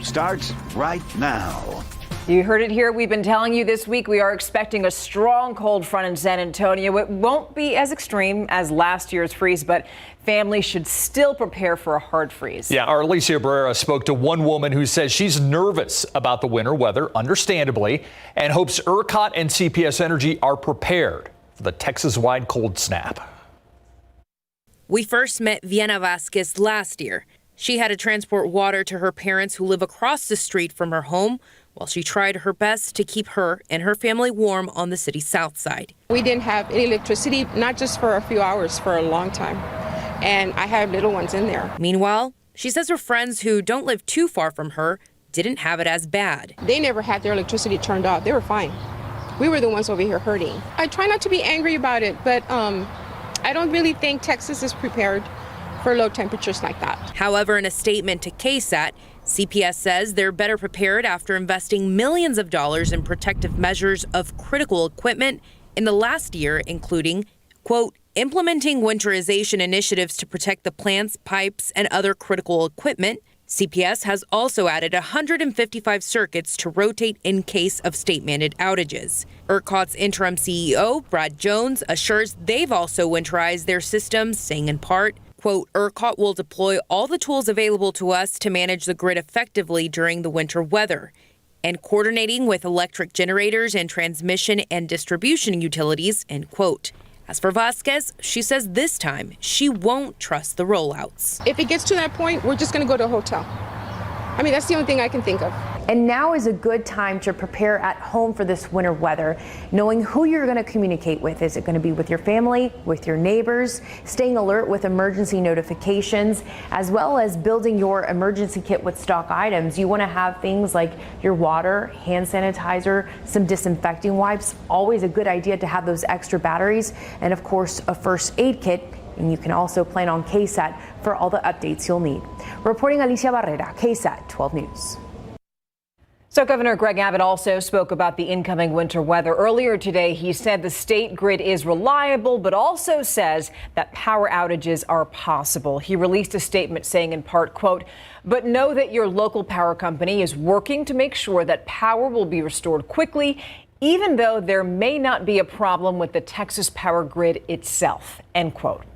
starts right now. You heard it here. We've been telling you this week we are expecting a strong cold front in San Antonio. It won't be as extreme as last year's freeze, but families should still prepare for a hard freeze. Yeah, our Alicia Barrera spoke to one woman who says she's nervous about the winter weather, understandably, and hopes ERCOT and CPS Energy are prepared for the Texas-wide cold snap. We first met Vienna Vasquez last year. She had to transport water to her parents who live across the street from her home while she tried her best to keep her and her family warm on the city's south side. We didn't have any electricity, not just for a few hours, for a long time. And I had little ones in there. Meanwhile, she says her friends who don't live too far from her didn't have it as bad. They never had their electricity turned off. They were fine. We were the ones over here hurting. I try not to be angry about it, but I don't really think Texas is prepared for low temperatures like that. However, in a statement to KSAT, CPS says they're better prepared after investing millions of dollars in protective measures of critical equipment in the last year, including, quote, implementing winterization initiatives to protect the plants, pipes, and other critical equipment. CPS has also added 155 circuits to rotate in case of state-mandated outages. ERCOT's interim CEO, Brad Jones, assures they've also winterized their systems, saying in part, quote, ERCOT will deploy all the tools available to us to manage the grid effectively during the winter weather, and coordinating with electric generators and transmission and distribution utilities, end quote. As for Vasquez, she says this time she won't trust the rollouts. If it gets to that point, we're just going to go to a hotel. I mean, that's the only thing I can think of. And now is a good time to prepare at home for this winter weather, knowing who you're going to communicate with. Is it going to be with your family, with your neighbors, staying alert with emergency notifications, as well as building your emergency kit with stock items. You want to have things like your water, hand sanitizer, some disinfecting wipes. Always a good idea to have those extra batteries, and of course, a first aid kit. And you can also plan on KSAT for all the updates you'll need. Reporting Alicia Barrera, KSAT 12 News. So Governor Greg Abbott also spoke about the incoming winter weather. Earlier today, he said the state grid is reliable, but also says that power outages are possible. He released a statement saying in part, quote, but know that your local power company is working to make sure that power will be restored quickly, even though there may not be a problem with the Texas power grid itself, end quote.